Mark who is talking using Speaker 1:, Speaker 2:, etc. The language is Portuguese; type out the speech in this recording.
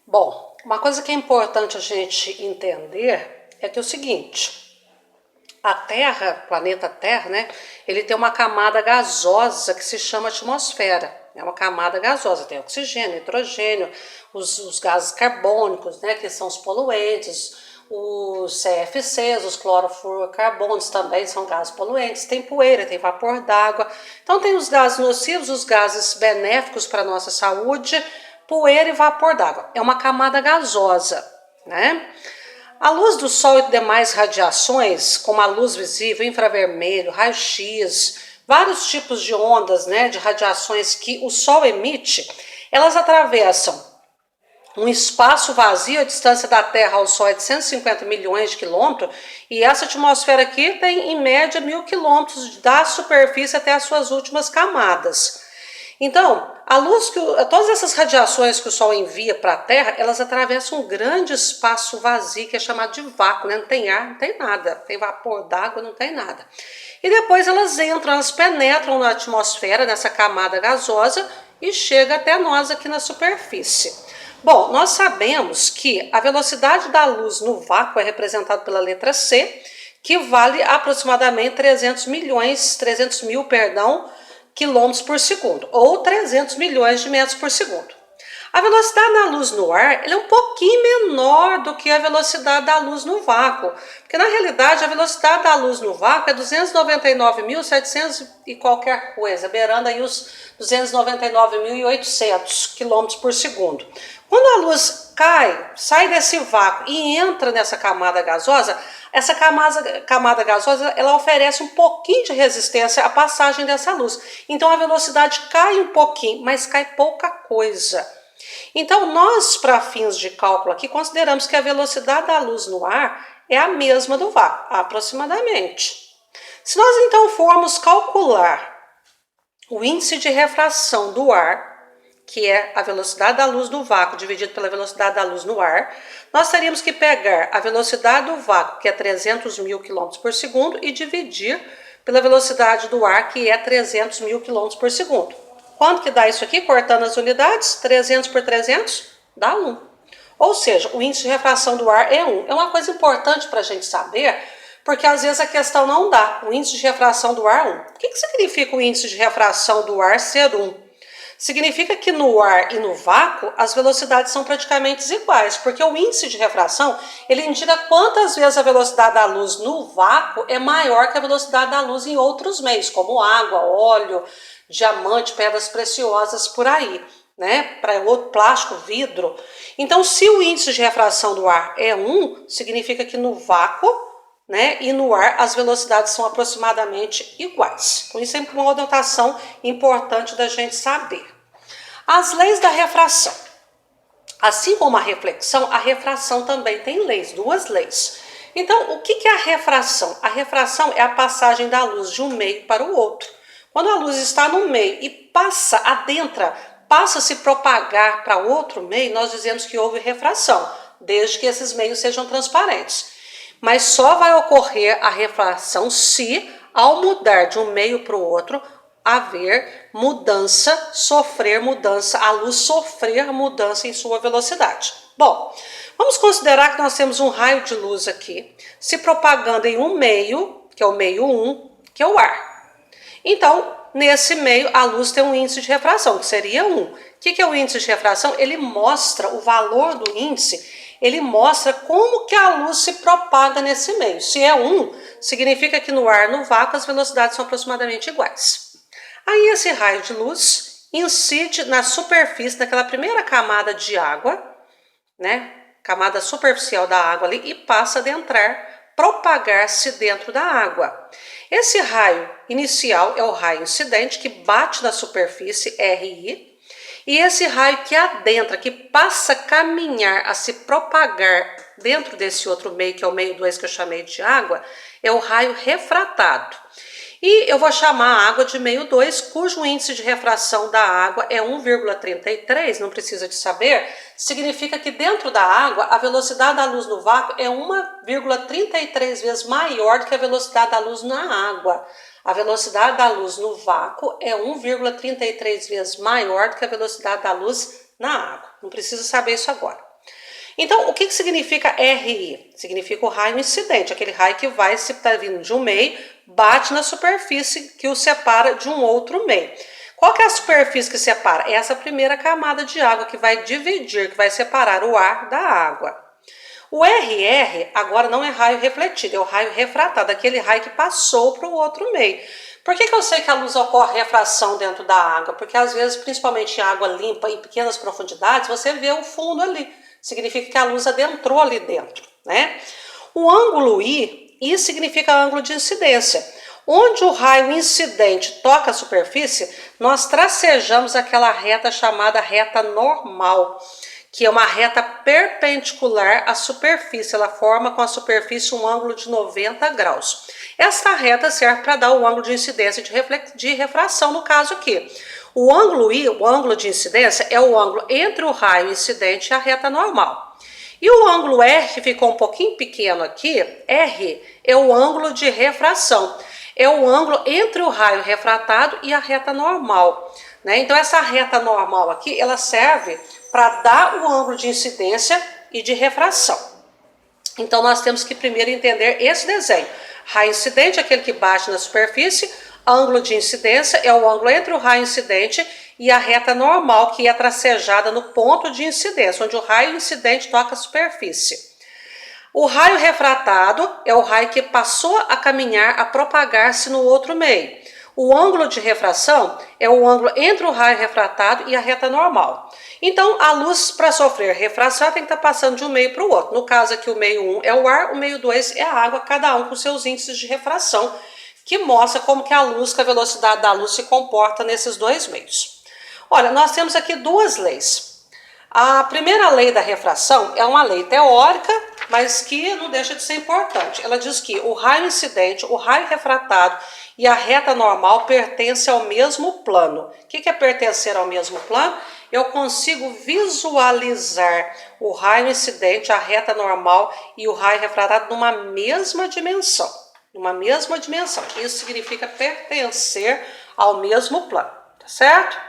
Speaker 1: Bom, uma coisa que é importante a gente entender é que é o seguinte, a Terra, o planeta Terra, né, ele tem uma camada gasosa que se chama atmosfera. É uma camada gasosa, tem oxigênio, nitrogênio, os gases carbônicos, né, que são os poluentes, os CFCs, os clorofluorcarbonos também são gases poluentes, tem poeira, tem vapor d'água. Então tem os gases nocivos, os gases benéficos para a nossa saúde, poeira e vapor d'água. É uma camada gasosa, né? A luz do Sol e demais radiações, como a luz visível, infravermelho, raio-x, vários tipos de ondas, né, de radiações que o Sol emite, elas atravessam um espaço vazio, a distância da Terra ao Sol é de 150 milhões de quilômetros, e essa atmosfera aqui tem em média 1.000 quilômetros da superfície até as suas últimas camadas. Então, a luz todas essas radiações que o Sol envia para a Terra, elas atravessam um grande espaço vazio que é chamado de vácuo, né? Não tem ar, não tem nada, tem vapor d'água, não tem nada. E depois elas entram, elas penetram na atmosfera, nessa camada gasosa, e chega até nós aqui na superfície. Bom, nós sabemos que a velocidade da luz no vácuo é representada pela letra C, que vale aproximadamente 300 mil, quilômetros por segundo, ou 300 milhões de metros por segundo. A velocidade da luz no ar é um pouquinho menor do que a velocidade da luz no vácuo, porque na realidade a velocidade da luz no vácuo é 299.700 e qualquer coisa, beirando aí os 299.800 quilômetros por segundo. Quando a luz cai, sai desse vácuo e entra nessa camada gasosa, essa camada gasosa ela oferece um pouquinho de resistência à passagem dessa luz. Então a velocidade cai um pouquinho, mas cai pouca coisa. Então nós, para fins de cálculo aqui, consideramos que a velocidade da luz no ar é a mesma do vácuo, aproximadamente. Se nós então formos calcular o índice de refração do ar, que é a velocidade da luz no vácuo dividido pela velocidade da luz no ar, nós teríamos que pegar a velocidade do vácuo, que é 300 mil quilômetros por segundo, e dividir pela velocidade do ar, que é 300 mil quilômetros por segundo. Quanto que dá isso aqui? Cortando as unidades, 300 por 300 dá 1. Ou seja, o índice de refração do ar é 1. É uma coisa importante para a gente saber, porque às vezes a questão não dá. O índice de refração do ar é 1. O que significa o índice de refração do ar ser 1? Significa que no ar e no vácuo as velocidades são praticamente iguais, porque o índice de refração ele indica quantas vezes a velocidade da luz no vácuo é maior que a velocidade da luz em outros meios, como água, óleo, diamante, pedras preciosas por aí, né? Para outro plástico, vidro. Então, se o índice de refração do ar é 1, significa que no vácuo, né, e no ar as velocidades são aproximadamente iguais. Então isso é uma notação importante da gente saber. As leis da refração. Assim como a refração também tem leis, duas leis. Então, o que é a refração? A refração é a passagem da luz de um meio para o outro. Quando a luz está no meio e passa a se propagar para outro meio, nós dizemos que houve refração, desde que esses meios sejam transparentes. Mas só vai ocorrer a refração se, ao mudar de um meio para o outro, haver mudança, sofrer mudança, a luz sofrer mudança em sua velocidade. Bom, vamos considerar que nós temos um raio de luz aqui, se propagando em um meio, que é o meio 1, que é o ar. Então, nesse meio, a luz tem um índice de refração, que seria 1. O que é o índice de refração? Ele mostra o valor do índice, ele mostra como que a luz se propaga nesse meio. Se é 1, significa que no ar, no vácuo, as velocidades são aproximadamente iguais. Aí esse raio de luz incide na superfície daquela primeira camada de água, né? Camada superficial da água ali, e passa a adentrar, propagar-se dentro da água. Esse raio inicial é o raio incidente, que bate na superfície, RI, e esse raio que adentra, que passa a caminhar, a se propagar dentro desse outro meio, que é o meio 2 que eu chamei de água, é o raio refratado. E eu vou chamar a água de meio 2, cujo índice de refração da água é 1,33, não precisa de saber, significa que dentro da água a velocidade da luz no vácuo é 1,33 vezes maior do que a velocidade da luz na água. A velocidade da luz no vácuo é 1,33 vezes maior do que a velocidade da luz na água. Não precisa saber isso agora. Então, o que significa RI? Significa o raio incidente, aquele raio que vai, se está vindo de um meio, bate na superfície que o separa de um outro meio. Qual que é a superfície que separa? Essa primeira camada de água que vai dividir, que vai separar o ar da água. O RR agora não é raio refletido, é o raio refratado, aquele raio que passou para o outro meio. Por que eu sei que a luz ocorre refração dentro da água? Porque às vezes, principalmente em água limpa, em pequenas profundidades, você vê o fundo ali. Significa que a luz adentrou ali dentro, né? O ângulo I significa ângulo de incidência. Onde o raio incidente toca a superfície, nós tracejamos aquela reta chamada reta normal, que é uma reta perpendicular à superfície. Ela forma com a superfície um ângulo de 90 graus. Esta reta serve para dar o ângulo de incidência de refração, no caso aqui. O ângulo I, o ângulo de incidência, é o ângulo entre o raio incidente e a reta normal. E o ângulo R, que ficou um pouquinho pequeno aqui, R, é o ângulo de refração. É o ângulo entre o raio refratado e a reta normal, né? Então, essa reta normal aqui, ela serve para dar o ângulo de incidência e de refração. Então, nós temos que primeiro entender esse desenho. Raio incidente é aquele que bate na superfície, ângulo de incidência é o ângulo entre o raio incidente e a reta normal, que é tracejada no ponto de incidência, onde o raio incidente toca a superfície. O raio refratado é o raio que passou a caminhar, a propagar-se no outro meio. O ângulo de refração é o ângulo entre o raio refratado e a reta normal. Então, a luz, para sofrer refração, tem que estar passando de um meio para o outro. No caso aqui, o meio 1 é o ar, o meio 2 é a água, cada um com seus índices de refração, que mostra como que a luz, que a velocidade da luz se comporta nesses dois meios. Olha, nós temos aqui duas leis. A primeira lei da refração é uma lei teórica, mas que não deixa de ser importante. Ela diz que o raio incidente, o raio refratado e a reta normal pertencem ao mesmo plano. O que é pertencer ao mesmo plano? Eu consigo visualizar o raio incidente, a reta normal e o raio refratado numa mesma dimensão. Numa mesma dimensão. Isso significa pertencer ao mesmo plano, tá certo?